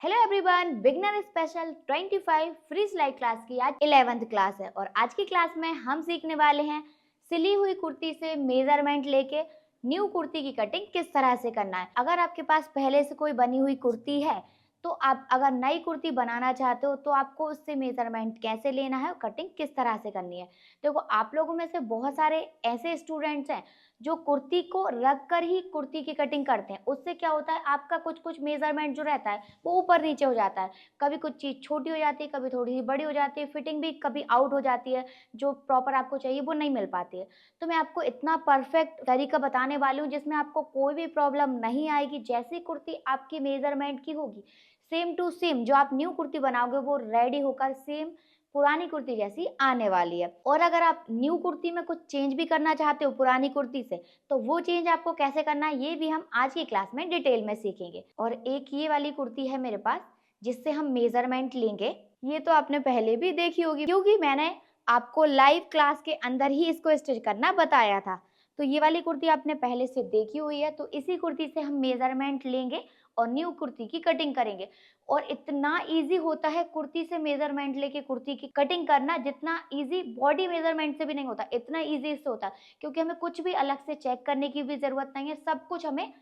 Hello everyone, beginner special 25 free सिलाई class की आज 11th क्लास है और आज की क्लास में हम सीखने वाले हैं सिली हुई कुर्ती से मेजरमेंट लेके न्यू कुर्ती की कटिंग किस तरह से करना है। अगर आपके पास पहले से कोई बनी हुई कुर्ती है तो आप अगर नई कुर्ती बनाना चाहते हो तो आपको उससे मेजरमेंट कैसे लेना है और कटिंग किस तरह से करनी है। देखो, आप लोगों में से बहुत सारे ऐसे स्टूडेंट्स हैं जो कुर्ती को रख कर ही कुर्ती की कटिंग करते हैं। उससे क्या होता है, आपका कुछ कुछ मेजरमेंट जो रहता है वो ऊपर नीचे हो जाता है। कभी कुछ चीज़ छोटी हो जाती है, कभी थोड़ी सी बड़ी हो जाती है, फिटिंग भी कभी आउट हो जाती है, जो प्रॉपर आपको चाहिए वो नहीं मिल पाती है। तो मैं आपको इतना परफेक्ट तरीका बताने वाली हूँ जिसमें आपको कोई भी प्रॉब्लम नहीं आएगी। जैसी कुर्ती आपकी मेजरमेंट की होगी, सेम टू सेम जो आप न्यू कुर्ती बनाओगे वो रेडी होकर सेम पुरानी कुर्ती जैसी आने वाली है। और अगर आप न्यू कुर्ती में कुछ चेंज भी करना चाहते हो पुरानी कुर्ती से, तो वो चेंज आपको कैसे करना है ये भी हम आज की क्लास में डिटेल में सीखेंगे। और एक ये वाली कुर्ती है मेरे पास जिससे हम मेजरमेंट लेंगे। ये तो आपने पहले भी देखी होगी क्योंकि मैंने आपको लाइव क्लास के अंदर ही इसको स्टिच करना बताया था। तो ये वाली कुर्ती आपने पहले से देखी हुई है, तो इसी कुर्ती से हम मेजरमेंट लेंगे और न्यू कुर्ती की कटिंग करेंगे। और इतना इजी होता है कुर्ती से मेजरमेंट लेके कुर्ती की कटिंग करना, जितना इजी बॉडी मेजरमेंट से भी नहीं होता, इतना इजी इससे होता है। क्योंकि हमें कुछ भी अलग से चेक करने की भी जरूरत नहीं है, सब कुछ हमें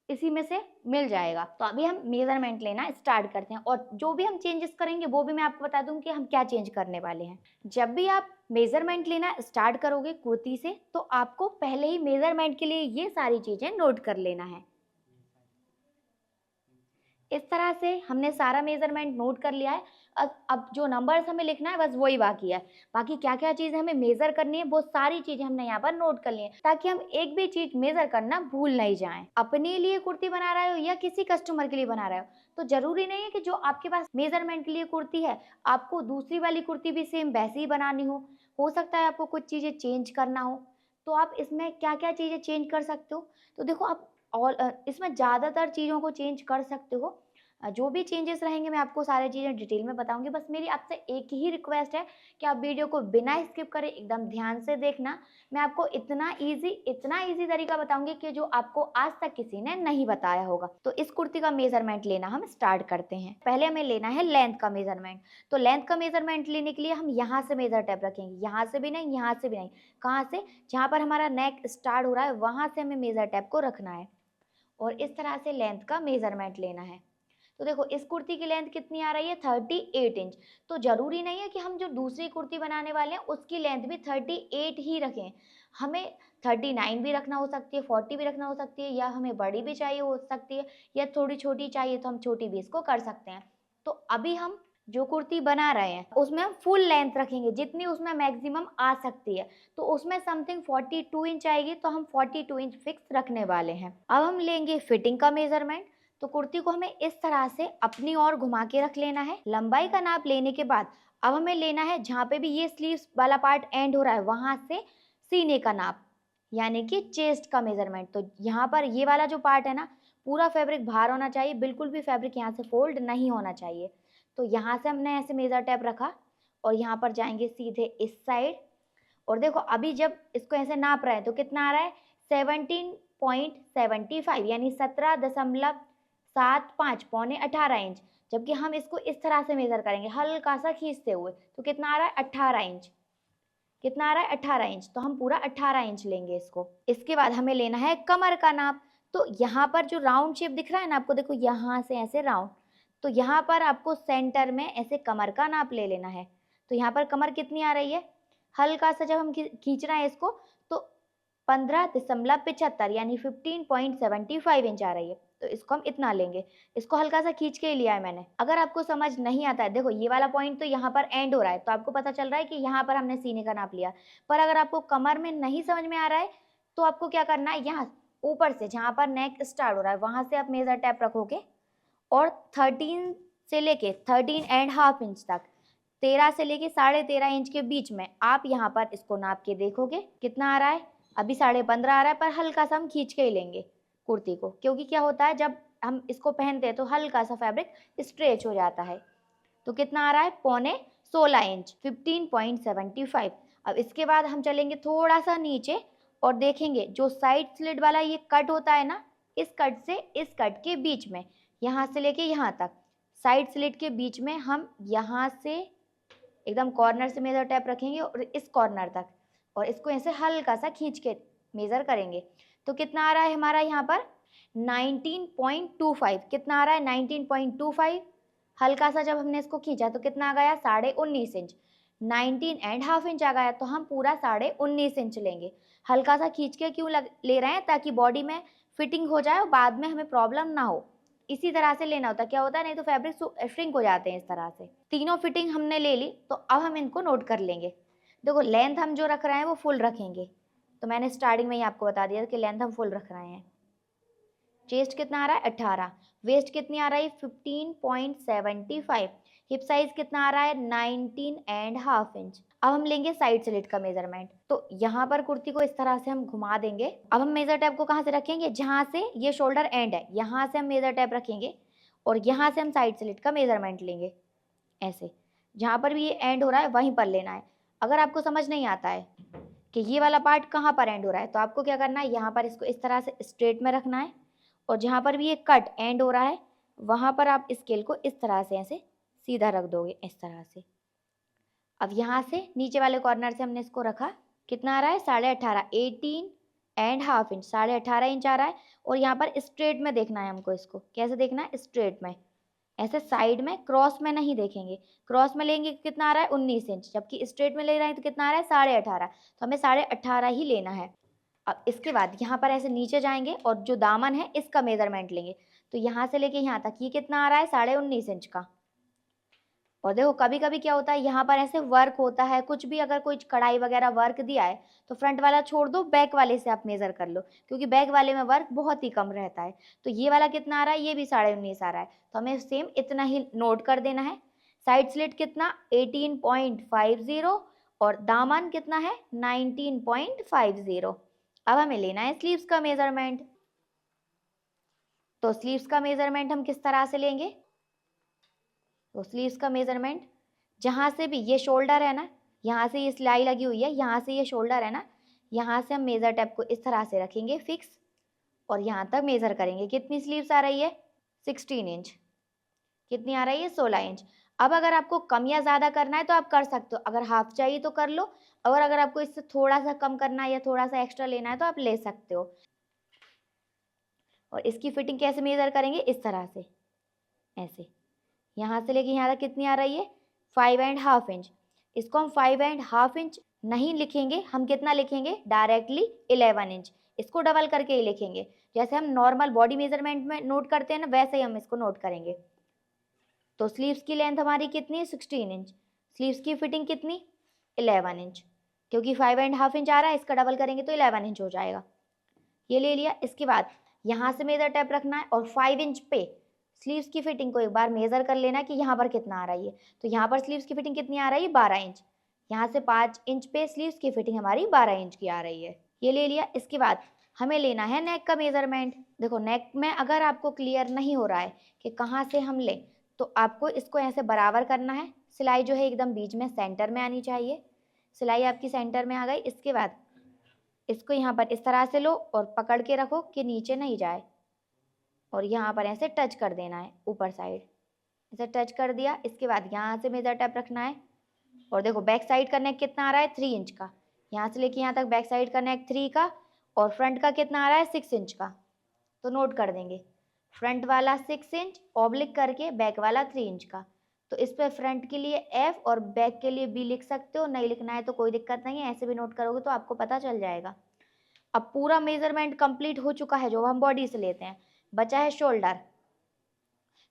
इसी में से मिल जाएगा। तो अभी हम मेजरमेंट लेना स्टार्ट करते हैं और जो भी हम चेंजेस करेंगे वो भी मैं आपको बता दूं कि हम क्या चेंज करने वाले हैं। जब भी आप मेजरमेंट लेना स्टार्ट करोगे कुर्ती से, तो आपको पहले ही मेजरमेंट के लिए ये सारी चीजें नोट कर लेना है। इस तरह से हमने सारा मेजरमेंट नोट कर लिया है। अब जो नंबर्स हमें लिखना है बस वही बाकी है। बाकी क्या क्या चीज़ हमें मेजर करनी है वो सारी चीज़ें हमने यहाँ पर नोट कर ली है, ताकि हम एक भी चीज़ मेजर करना भूल नहीं जाएं। अपने लिए कुर्ती बना रहे हो या किसी कस्टमर के लिए बना रहे हो, तो जरूरी नहीं है कि जो आपके पास मेजरमेंट के लिए कुर्ती है आपको दूसरी वाली कुर्ती भी सेम वैसी ही बनानी हो सकता है आपको कुछ चीज़ें चेंज करना हो। तो आप इसमें क्या क्या चीज़ें चेंज कर सकते हो, तो देखो आप और इसमें ज़्यादातर चीज़ों को चेंज कर सकते हो। जो भी चेंजेस रहेंगे मैं आपको सारी चीज़ें डिटेल में बताऊंगी। बस मेरी आपसे एक ही रिक्वेस्ट है कि आप वीडियो को बिना स्किप करे एकदम ध्यान से देखना। मैं आपको इतना इजी तरीका बताऊंगी कि जो आपको आज तक किसी ने नहीं बताया होगा। तो इस कुर्ती का मेजरमेंट लेना हम स्टार्ट करते हैं। पहले हमें लेना है लेंथ का मेजरमेंट। तो लेंथ का मेजरमेंट लेने के लिए हम यहाँ से मेजर टेप रखेंगे, यहाँ से भी नहीं, यहाँ से भी नहीं। कहाँ से? जहाँ पर हमारा नेक स्टार्ट हो रहा है वहाँ से हमें मेजर टेप को रखना है और इस तरह से लेंथ का मेजरमेंट लेना है। तो देखो, इस कुर्ती की लेंथ कितनी आ रही है? 38 इंच। तो जरूरी नहीं है कि हम जो दूसरी कुर्ती बनाने वाले हैं उसकी लेंथ भी 38 ही रखें। हमें 39 भी रखना हो सकती है, 40 भी रखना हो सकती है, या हमें बड़ी भी चाहिए हो सकती है, या थोड़ी छोटी चाहिए तो हम छोटी भी इसको कर सकते हैं। तो अभी हम जो कुर्ती बना रहे हैं उसमें हम फुल लेंथ रखेंगे, जितनी उसमें मैक्सिमम आ सकती है। तो उसमें समथिंग 42 इंच आएगी, तो हम 42 इंच फिक्स रखने वाले हैं। अब हम लेंगे फिटिंग का मेजरमेंट। तो कुर्ती को हमें इस तरह से अपनी ओर घुमा के रख लेना है। लंबाई का नाप लेने के बाद अब हमें लेना है जहाँ पे भी ये स्लीव्स वाला पार्ट एंड हो रहा है वहां से सीने का नाप, यानी कि चेस्ट का मेजरमेंट। तो यहाँ पर ये वाला जो पार्ट है ना, पूरा फैब्रिक बाहर होना चाहिए, बिल्कुल भी फैब्रिक यहाँ से फोल्ड नहीं होना चाहिए। तो यहाँ से हमने ऐसे मेजर टेप रखा और यहाँ पर जाएंगे सीधे इस साइड। और देखो, अभी जब इसको ऐसे नाप रहे हैं तो कितना आ रहा है? 17.75 यानी 17.75 पौने 18 इंच। जबकि हम इसको इस तरह से मेजर करेंगे हल्का सा खींचते हुए, तो कितना आ रहा है? 18 इंच। कितना आ रहा है? 18 इंच। तो हम पूरा 18 इंच लेंगे इसको। इसके बाद हमें लेना है कमर का नाप। तो यहाँ पर जो राउंड शेप दिख रहा है ना आपको, देखो यहाँ से ऐसे राउंड, तो यहाँ पर आपको सेंटर में ऐसे कमर का नाप ले लेना है। तो यहाँ पर कमर कितनी आ रही है? हल्का सा जब हम खींच रहे हैं इसको तो 15.75 यानी 15.75 इंच आ रही है। तो इसको हम इतना लेंगे। इसको हल्का सा खींच के ही लिया है मैंने। अगर आपको समझ नहीं आता है, देखो ये वाला पॉइंट तो यहाँ पर एंड हो रहा है, तो आपको पता चल रहा है कि यहाँ पर हमने सीने का नाप लिया। पर अगर आपको कमर में नहीं समझ में आ रहा है तो आपको क्या करना है, यहाँ ऊपर से जहाँ पर नेक स्टार्ट हो रहा है वहां से आप मेजर टेप रखोगे और 13 से लेके 13.5 इंच तक, 13 से लेके 13.5 इंच के बीच में आप यहाँ पर इसको नाप के देखोगे कितना आ रहा है। अभी 15.5 आ रहा है, पर हल्का सा हम खींच के ही लेंगे कुर्ती को, क्योंकि क्या होता है जब हम इसको पहनते हैं तो हल्का सा फैब्रिक स्ट्रेच हो जाता है। तो कितना आ रहा है? पौने 16 इंच, 15.75। अब इसके बाद हम चलेंगे थोड़ा सा नीचे और देखेंगे जो साइड स्लिट वाला ये कट होता है ना, इस कट से इस कट के बीच में यहाँ से लेके यहाँ तक साइड स्लिट के बीच में हम यहाँ से एकदम कॉर्नर से मेजर टेप रखेंगे और इस कॉर्नर तक, और इसको ऐसे हल्का सा खींच के मेजर करेंगे। तो कितना आ रहा है हमारा यहाँ पर 19.25। कितना आ रहा है 19.25। हल्का सा जब हमने इसको खींचा तो कितना आ गया 19.5 इंच। 19.5 इंच आ गया, तो हम पूरा 19.5 इंच लेंगे। हल्का सा खींच के क्यों ले रहे हैं, ताकि बॉडी में फिटिंग हो जाए और बाद में हमें प्रॉब्लम ना हो। इसी तरह से लेना होता है, क्या होता है नहीं तो फैब्रिक श्रिंक हो जाते हैं इस तरह से। तीनों फिटिंग हमने ले ली, तो अब हम इनको नोट कर लेंगे। देखो लेंथ हम जो रख रहे हैं वो फुल रखेंगे, तो मैंने स्टार्टिंग में ही आपको बता दिया कि लेंथ हम फुल रख रहे हैं। चेस्ट कितना आ रहा है 18, वेस्ट कितनी आ रही है 15.75, हिप साइज कितना आ रहा है 19.5 इंच। अब हम लेंगे साइड स्लिट का मेजरमेंट। तो यहाँ पर कुर्ती को इस तरह से हम घुमा देंगे। अब हम मेजर टेप को कहाँ से रखेंगे, जहाँ से ये शोल्डर एंड है यहाँ से हम मेजर टेप रखेंगे, और यहाँ से हम साइड स्लिट का मेजरमेंट लेंगे। ऐसे जहाँ पर भी ये एंड हो रहा है वहीं पर लेना है। अगर आपको समझ नहीं आता है कि ये वाला पार्ट कहाँ पर एंड हो रहा है, तो आपको क्या करना है, यहाँ पर इसको इस तरह से स्ट्रेट में रखना है, और जहाँ पर भी ये कट एंड हो रहा है वहाँ पर आप स्केल को इस तरह से ऐसे सीधा रख दोगे इस तरह से। अब यहाँ से नीचे वाले कॉर्नर से हमने इसको रखा, कितना आ रहा है 18.5, 18.5 इंच, 18.5 इंच आ रहा है। और यहाँ पर स्ट्रेट में देखना है हमको, इसको कैसे देखना है, स्ट्रेट में, ऐसे साइड में, क्रॉस में नहीं देखेंगे। क्रॉस में लेंगे कितना आ रहा है 19 इंच, जबकि स्ट्रेट में ले रहे हैं तो कितना आ रहा है 18.5, तो हमें 18.5 ही लेना है। अब इसके बाद यहाँ पर ऐसे नीचे जाएंगे और जो दामन है इसका मेजरमेंट लेंगे। तो यहाँ से लेके यहाँ तक ये कितना आ रहा है 19.5 इंच का। और देखो कभी कभी क्या होता है, यहाँ पर ऐसे वर्क होता है कुछ भी, अगर कोई कढ़ाई वगैरह वर्क दिया है तो फ्रंट वाला छोड़ दो, बैक वाले से आप मेजर कर लो, क्योंकि बैक वाले में वर्क बहुत ही कम रहता है। तो ये वाला कितना आ रहा है, ये भी 19.5 आ रहा है, तो हमें सेम इतना ही नोट कर देना है। साइड स्लिट कितना 18.50 और दामन कितना है 19.50। अब हमें लेना है स्लीव्स का मेजरमेंट। तो स्लीव्स का मेजरमेंट हम किस तरह से लेंगे, तो स्लीव्स का मेजरमेंट जहाँ से भी ये शोल्डर है ना, यहाँ से ये सिलाई लगी हुई है, यहाँ से ये शोल्डर है ना, यहाँ से हम मेजर टेप को इस तरह से रखेंगे फिक्स, और यहाँ तक मेजर करेंगे। कितनी स्लीव्स आ रही है 16 इंच, कितनी आ रही है 16 इंच। अब अगर आपको कम या ज़्यादा करना है तो आप कर सकते हो, अगर हाफ चाहिए तो कर लो, और अगर आपको इससे थोड़ा सा कम करना है या थोड़ा सा एक्स्ट्रा लेना है तो आप ले सकते हो। और इसकी फिटिंग कैसे मेजर करेंगे, इस तरह से, ऐसे यहाँ से लेके यहाँ तक कितनी आ रही है 5.5 इंच। इसको हम 5.5 इंच नहीं लिखेंगे, हम कितना लिखेंगे डायरेक्टली 11 इंच। इसको डबल करके ही लिखेंगे, जैसे हम नॉर्मल बॉडी मेजरमेंट में नोट करते हैं ना, वैसे ही हम इसको नोट करेंगे। तो स्लीव्स की लेंथ हमारी कितनी है 16 इंच, स्लीव्स की फिटिंग कितनी 11 इंच, क्योंकि 5.5 इंच आ रहा है, इसका डबल करेंगे तो 11 इंच हो जाएगा। ये ले लिया। इसके बाद यहाँ से मेजर टेप रखना है, और 5 इंच पे स्लीव्स की फिटिंग को एक बार मेजर कर लेना कि यहाँ पर कितना आ रही है। तो यहाँ पर स्लीव्स की फिटिंग कितनी आ रही है 12 इंच, यहाँ से 5 इंच पे स्लीव्स की फिटिंग हमारी 12 इंच की आ रही है। ये ले लिया। इसके बाद हमें लेना है नेक का मेजरमेंट। देखो नेक में अगर आपको क्लियर नहीं हो रहा है कि कहाँ से हम लें, तो आपको इसको ऐसे बराबर करना है। सिलाई जो है एकदम बीच में सेंटर में आनी चाहिए। सिलाई आपकी सेंटर में आ गई। इसके बाद इसको यहाँ पर इस तरह से लो और पकड़ के रखो कि नीचे नहीं जाए, और यहाँ पर ऐसे टच कर देना है ऊपर साइड, ऐसे टच कर दिया। इसके बाद यहाँ से मेजर टेप रखना है, और देखो बैक साइड का नेक कितना आ रहा है 3 इंच का, यहाँ से लेके यहाँ तक बैक साइड का नेक 3 का, और फ्रंट का कितना आ रहा है 6 इंच का। तो नोट कर देंगे, फ्रंट वाला 6 इंच ऑब्लिक करके बैक वाला 3 इंच का। तो इस पर फ्रंट के लिए F और बैक के लिए B लिख सकते हो, नहीं लिखना है तो कोई दिक्कत नहीं है, ऐसे भी नोट करोगे तो आपको पता चल जाएगा। अब पूरा मेजरमेंट कंप्लीट हो चुका है जो हम बॉडी से लेते हैं, बचा है शोल्डर।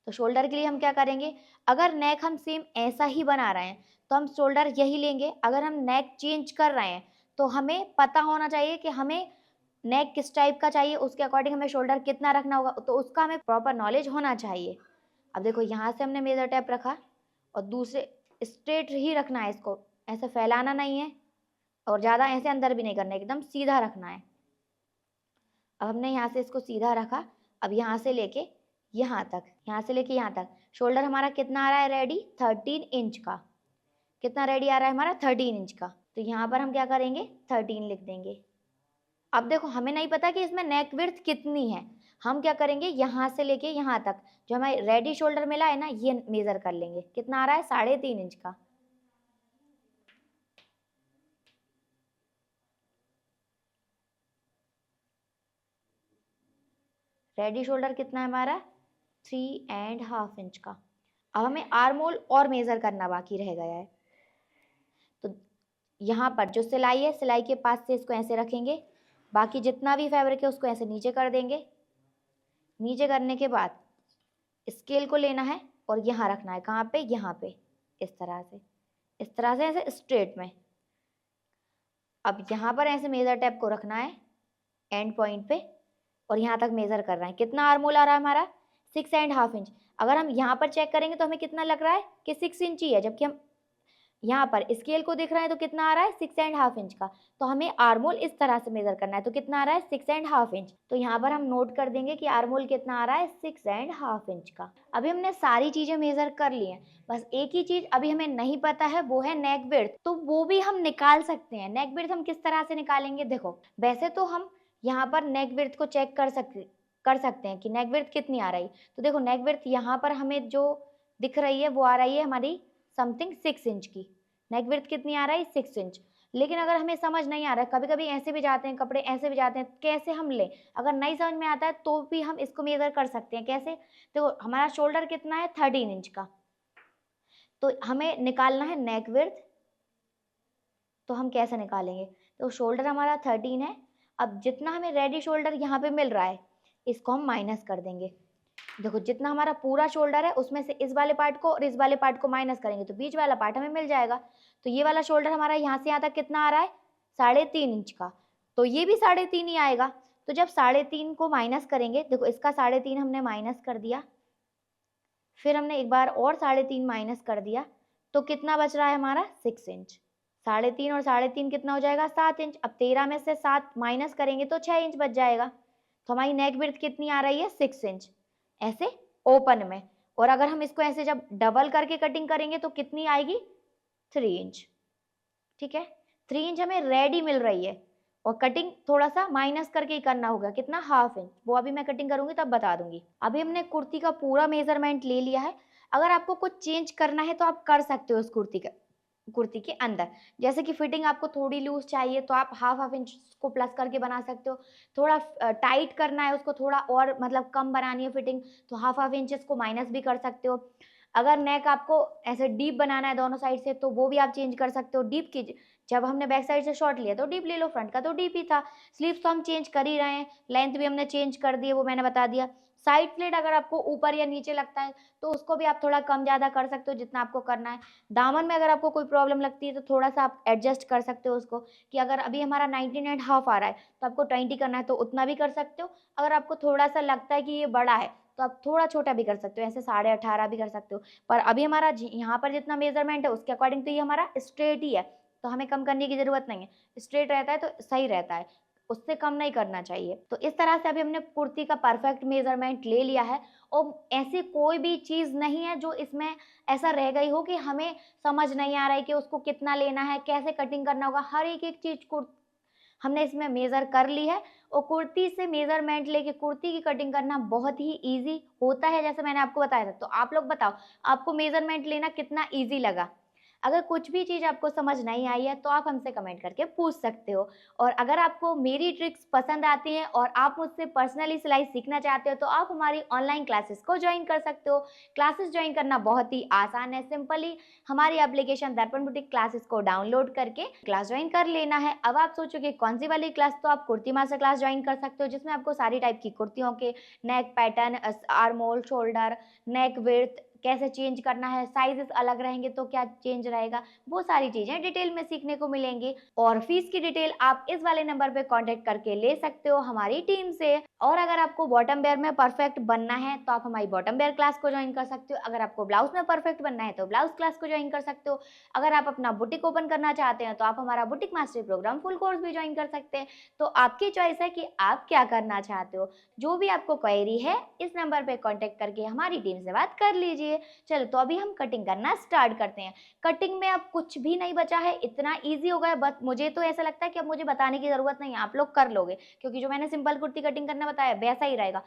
तो शोल्डर के लिए हम क्या करेंगे, अगर नेक हम सेम ऐसा ही बना रहे हैं तो हम शोल्डर यही लेंगे। अगर हम नेक चेंज कर रहे हैं तो हमें पता होना चाहिए कि हमें नेक किस टाइप का चाहिए, उसके अकॉर्डिंग हमें शोल्डर कितना रखना होगा, तो उसका हमें प्रॉपर नॉलेज होना चाहिए। अब देखो यहाँ से हमने मेजर टेप रखा, और दूसरे स्ट्रेट ही रखना है, इसको ऐसे फैलाना नहीं है और ज़्यादा ऐसे अंदर भी नहीं करना है, एकदम सीधा रखना है। अब हमने यहाँ से इसको सीधा रखा। अब यहाँ से लेके यहाँ तक, यहाँ से लेके यहाँ तक शोल्डर हमारा कितना आ रहा है रेडी 13 इंच का। कितना रेडी आ रहा है हमारा 13 इंच का। तो यहाँ पर हम क्या करेंगे 13 लिख देंगे। अब देखो हमें नहीं पता कि इसमें नेक विड्थ कितनी है, हम क्या करेंगे, यहाँ से लेके यहाँ तक जो हमें रेडी शोल्डर मिला है ना, ये मेजर कर लेंगे। कितना आ रहा है, 3.5 इंच का। रेडी शोल्डर कितना है हमारा, 3.5 इंच का। अब हमें आर्म होल और मेजर करना बाकी रह गया है। तो यहाँ पर जो सिलाई है, सिलाई के पास से इसको ऐसे रखेंगे, बाकी जितना भी फैब्रिक है उसको ऐसे नीचे कर देंगे। नीचे करने के बाद स्केल को लेना है और यहाँ रखना है। कहाँ पे, यहाँ पे, इस तरह से ऐसे स्ट्रेट में। अब यहाँ पर ऐसे मेजर टेप को रखना है एंड पॉइंट पे और यहाँ तक मेजर करना है। कितना आर्म होल आ रहा है हमारा, 6.5 इंच। अगर हम यहाँ पर चेक करेंगे तो हमें कितना लग रहा है कि 6 इंच ही है, जबकि हम यहाँ पर स्केल को देख रहे हैं तो कितना आ रहा है, 6.5 इंच का। तो हमें आर्म होल इस तरह से मेजर करना है। तो कितना आ रहा है, 6.5 इंच। तो यहाँ पर हम नोट कर देंगे कि आर्म होल कितना आ रहा है, 6.5 इंच का। अभी हमने सारी चीजें मेजर कर ली हैं, बस एक ही चीज अभी हमें नहीं पता है, वो है नेक विड्थ। तो वो भी हम निकाल सकते हैं। नेक विड्थ हम किस तरह से निकालेंगे, देखो वैसे तो हम यहाँ पर नेक विड्थ को चेक कर सकते हैं कि नेक विड्थ कितनी आ रही। तो देखो नेक विड्थ यहाँ पर हमें जो दिख रही है वो आ रही है हमारी समथिंग 6 इंच की। नेक विड्थ कितनी आ रही है, 6 इंच। लेकिन अगर हमें समझ नहीं आ रहा है, कभी कभी ऐसे भी जाते हैं कपड़े, ऐसे भी जाते हैं, कैसे हम लें, अगर नहीं समझ में आता है तो भी हम इसको मेजर कर सकते हैं। कैसे, तो हमारा शोल्डर कितना है, 13 इंच का। तो हमें निकालना है नेक विड्थ। तो हम कैसे निकालेंगे, तो शोल्डर हमारा 13 है। अब जितना हमें रेडी शोल्डर यहाँ पे मिल रहा है इसको हम माइनस कर देंगे। देखो जितना हमारा पूरा शोल्डर है उसमें से इस वाले पार्ट को और इस वाले पार्ट को माइनस करेंगे तो बीच वाला पार्ट हमें मिल जाएगा। तो ये वाला शोल्डर हमारा यहाँ से यहाँ तक कितना आ रहा है, 3.5 इंच का। तो ये भी 3.5 ही आएगा। तो जब 3.5 को माइनस करेंगे, देखो इसका 3.5 हमने माइनस कर दिया, फिर हमने एक बार और 3.5 माइनस कर दिया, तो कितना बच रहा है हमारा, 6 इंच। 3.5 और 3.5 कितना हो जाएगा, 7 इंच। अब 13 में से 7 माइनस करेंगे तो 6 इंच बच जाएगा। तो हमारी नेक विड्थ कितनी आ रही है, 6 इंच, ऐसे ओपन में। और अगर हम इसको ऐसे जब डबल करके कटिंग करेंगे तो कितनी आएगी, 3 इंच। ठीक है, 3 इंच हमें रेडी मिल रही है और कटिंग थोड़ा सा माइनस करके ही करना होगा। कितना, ½ इंच। वो अभी मैं कटिंग करूंगी तब बता दूंगी। अभी हमने कुर्ती का पूरा मेजरमेंट ले लिया है। अगर आपको कुछ चेंज करना है तो आप कर सकते हो उस कुर्ती के अंदर। जैसे कि फिटिंग आपको थोड़ी लूज चाहिए तो आप ½ इंच को प्लस करके बना सकते हो। थोड़ा टाइट करना है उसको, थोड़ा और मतलब कम बनानी है फिटिंग, तो ½ इंच को माइनस भी कर सकते हो। अगर नेक आपको ऐसे डीप बनाना है दोनों साइड से तो वो भी आप चेंज कर सकते हो। डीप की जब हमने बैक साइड से शॉर्ट लिया तो डीप ले लो, फ्रंट का तो डीप ही था। स्लीव्स तो हम चेंज कर ही रहे हैं, लेंथ भी हमने चेंज कर दी है, वो मैंने बता दिया। साइड प्लेट अगर आपको ऊपर या नीचे लगता है तो उसको भी आप थोड़ा कम ज़्यादा कर सकते हो जितना आपको करना है। दामन में अगर आपको कोई प्रॉब्लम लगती है तो थोड़ा सा आप एडजस्ट कर सकते हो उसको, कि अगर अभी हमारा 19.5 आ रहा है तो आपको 20 करना है तो उतना भी कर सकते हो। अगर आपको थोड़ा सा लगता है कि ये बड़ा है तो आप थोड़ा छोटा भी कर सकते हो, ऐसे 18.5 भी कर सकते हो। पर अभी हमारा यहाँ पर जितना मेजरमेंट है उसके अकॉर्डिंग तो ये हमारा स्ट्रेट ही है, तो हमें कम करने की जरूरत नहीं है। स्ट्रेट रहता है तो सही रहता है, उससे कम नहीं करना चाहिए। तो इस तरह से अभी हमने कुर्ती का परफेक्ट मेजरमेंट ले लिया है। और ऐसी कोई भी चीज़ नहीं है जो इसमें ऐसा रह गई हो कि हमें समझ नहीं आ रहा है कि उसको कितना लेना है, कैसे कटिंग करना होगा। हर एक चीज़ को हमने इसमें मेज़र कर ली है। और कुर्ती से मेजरमेंट लेके कुर्ती की कटिंग करना बहुत ही ईजी होता है, जैसे मैंने आपको बताया था। तो आप लोग बताओ, आपको मेजरमेंट लेना कितना ईजी लगा। अगर कुछ भी चीज़ आपको समझ नहीं आई है तो आप हमसे कमेंट करके पूछ सकते हो। और अगर आपको मेरी ट्रिक्स पसंद आती हैं और आप मुझसे पर्सनली सिलाई सीखना चाहते हो तो आप हमारी ऑनलाइन क्लासेस को ज्वाइन कर सकते हो। क्लासेस ज्वाइन करना बहुत ही आसान है। सिंपली हमारी एप्लीकेशन दर्पण बुटीक क्लासेस को डाउनलोड करके क्लास ज्वाइन कर लेना है। अब आप सोचोगे कौन सी वाली क्लास, तो आप कुर्ती मास्टर क्लास ज्वाइन कर सकते हो, जिसमें आपको सारी टाइप की कुर्तियों के neck pattern, arm hole, shoulder, neck width कैसे चेंज करना है, साइजेस अलग रहेंगे तो क्या चेंज रहेगा, वो सारी चीजें डिटेल में सीखने को मिलेंगी। और फीस की डिटेल आप इस वाले नंबर पे कांटेक्ट करके ले सकते हो हमारी टीम से। और अगर आपको बॉटम वेयर में परफेक्ट बनना है तो आप हमारी बॉटम वेयर क्लास को ज्वाइन कर सकते हो। अगर आपको ब्लाउज में परफेक्ट बनना है तो ब्लाउज क्लास को ज्वाइन कर सकते हो। अगर आप अपना बुटीक ओपन करना चाहते हैं तो आप हमारा boutique mastery programme full course भी ज्वाइन कर सकते हैं। तो आपकी चॉइस है कि आप क्या करना चाहते हो। जो भी आपको क्वेरी है इस नंबर पे कांटेक्ट करके हमारी टीम से बात कर लीजिए। चाहिए। चलो तो अभी हम कटिंग करना स्टार्ट करते हैं। कटिंग में अब कुछ भी नहीं बचा है, इतना ईजी हो गया। बस मुझे तो ऐसा लगता है कि अब मुझे बताने की ज़रूरत नहीं है, आप लोग कर लोगे, क्योंकि जो मैंने सिंपल कुर्ती कटिंग करना बताया वैसा ही रहेगा।